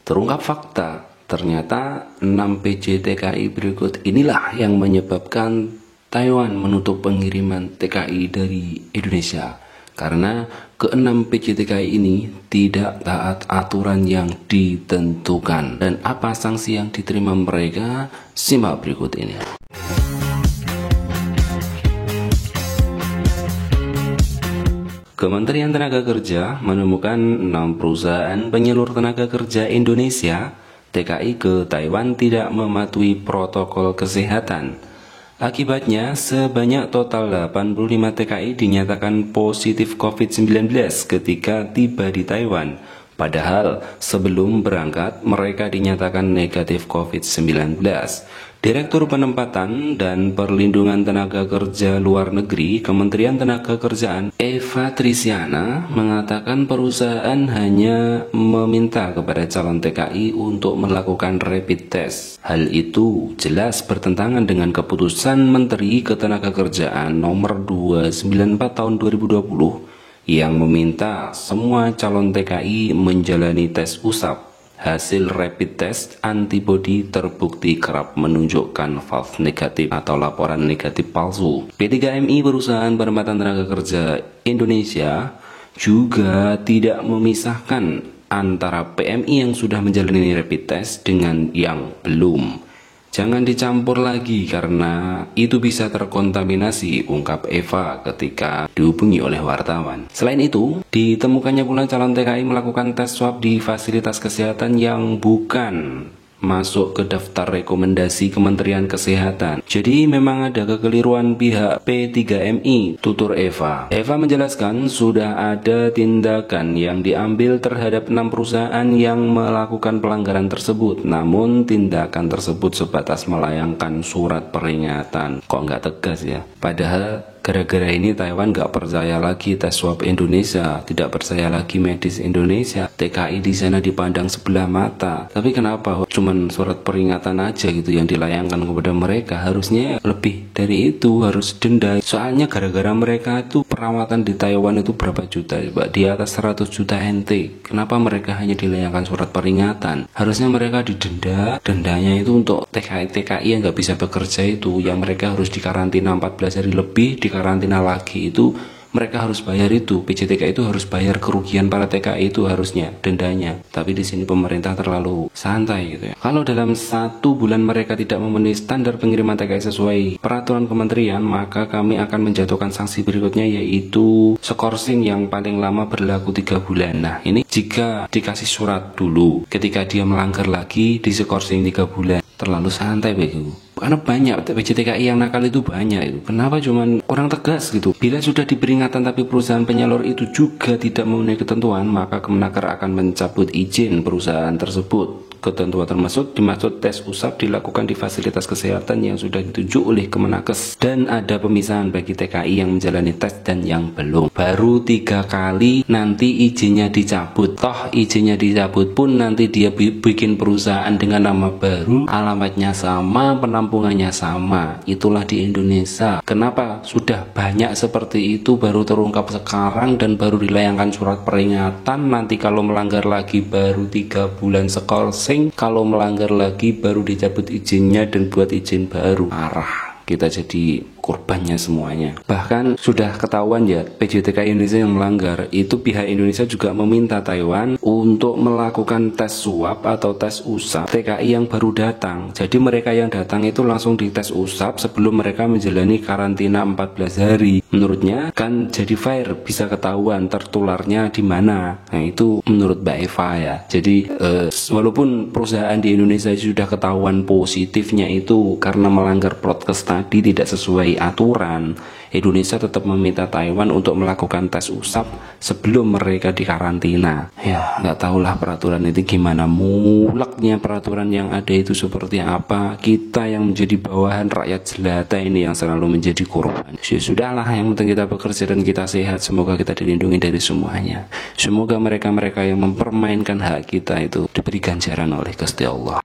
Terungkap fakta, ternyata 6 PJ TKI berikut inilah yang menyebabkan Taiwan menutup pengiriman TKI dari Indonesia. Karena ke-6 PJ TKI ini tidak taat aturan yang ditentukan. Dan apa sanksi yang diterima mereka? Simak berikut ini. Kementerian Tenaga Kerja menemukan 6 perusahaan penyalur tenaga kerja Indonesia TKI ke Taiwan tidak mematuhi protokol kesehatan. Akibatnya, sebanyak total 85 TKI dinyatakan positif COVID-19 ketika tiba di Taiwan. Padahal sebelum berangkat mereka dinyatakan negatif COVID-19. Direktur Penempatan dan Perlindungan Tenaga Kerja Luar Negeri Kementerian Tenaga Kerjaan Eva Trisiana mengatakan perusahaan hanya meminta kepada calon TKI untuk melakukan rapid test. Hal itu jelas bertentangan dengan keputusan Menteri Ketenagakerjaan nomor 294 tahun 2020 yang meminta semua calon TKI menjalani tes usap. Hasil rapid test antibodi terbukti kerap menunjukkan false negatif atau laporan negatif palsu. P3MI Perusahaan Penempatan Tenaga Kerja Indonesia juga tidak memisahkan antara PMI yang sudah menjalani rapid test dengan yang belum. Jangan dicampur lagi karena itu bisa terkontaminasi, ungkap Eva ketika dihubungi oleh wartawan. Selain itu, ditemukannya pula calon TKI melakukan tes swab di fasilitas kesehatan yang bukan masuk ke daftar rekomendasi Kementerian Kesehatan. Jadi memang ada kekeliruan pihak P3MI, tutur Eva. Eva menjelaskan sudah ada tindakan yang diambil terhadap 6 perusahaan yang melakukan pelanggaran tersebut. Namun tindakan tersebut sebatas melayangkan surat peringatan. Kok nggak tegas ya? Padahal gara-gara ini Taiwan nggak percaya lagi tes swab Indonesia, tidak percaya lagi medis Indonesia. TKI di sana dipandang sebelah mata. Tapi kenapa cuman surat peringatan aja gitu yang dilayangkan kepada mereka? Harusnya lebih dari itu, harus denda. Soalnya gara-gara mereka itu perawatan di Taiwan itu berapa juta, Pak? Di atas 100 juta NT. Kenapa mereka hanya dilayangkan surat peringatan? Harusnya mereka didenda. Dendanya itu untuk TKI yang nggak bisa bekerja itu, yang mereka harus dikarantina 14 hari lebih, karantina lagi itu mereka harus bayar itu. PJTK itu harus bayar kerugian para TKI itu harusnya dendanya. Tapi di sini pemerintah terlalu santai gitu ya. Kalau dalam 1 bulan mereka tidak memenuhi standar pengiriman TKI sesuai peraturan kementerian, maka kami akan menjatuhkan sanksi berikutnya yaitu skorsing yang paling lama berlaku 3 bulan. Nah ini jika dikasih surat dulu, ketika dia melanggar lagi di skorsing 3 bulan. Terlalu santai begitu. Karena banyak PJTKI yang nakal itu banyak itu. Kenapa cuman kurang tegas gitu? Bila sudah diperingatan tapi perusahaan penyalur itu juga tidak memenuhi ketentuan, maka Kemenaker akan mencabut izin perusahaan tersebut. Ketentuan termasuk dimaksud tes usap dilakukan di fasilitas kesehatan yang sudah ditunjuk oleh Kemenakes, dan ada pemisahan bagi TKI yang menjalani tes dan yang belum. Baru 3 kali nanti izinnya dicabut. Toh izinnya dicabut pun nanti dia bikin perusahaan dengan nama baru, alamatnya sama, penampungannya sama. Itulah di Indonesia. Kenapa sudah banyak seperti itu baru terungkap sekarang dan baru dilayangkan surat peringatan? Nanti kalau melanggar lagi baru 3 bulan skorsing, kalau melanggar lagi baru dicabut izinnya dan buat izin baru. Marah, kita jadi korbannya semuanya. Bahkan sudah ketahuan ya, PJTK Indonesia yang melanggar itu, pihak Indonesia juga meminta Taiwan untuk melakukan tes swab atau tes usap TKI yang baru datang. Jadi mereka yang datang itu langsung dites usap sebelum mereka menjalani karantina 14 hari. Menurutnya kan jadi fair, bisa ketahuan tertularnya di mana. Nah itu menurut Mbak Eva ya. Jadi walaupun perusahaan di Indonesia sudah ketahuan positifnya itu karena melanggar prokes tadi tidak sesuai aturan, Indonesia tetap meminta Taiwan untuk melakukan tes usap sebelum mereka dikarantina. Ya nggak tahulah peraturan itu gimana, mulaknya peraturan yang ada itu seperti apa. Kita yang menjadi bawahan, rakyat jelata ini yang selalu menjadi korban. Ya sudahlah, yang penting kita bekerja dan kita sehat. Semoga kita dilindungi dari semuanya. Semoga mereka-mereka yang mempermainkan hak kita itu diberi ganjaran oleh Gusti Allah.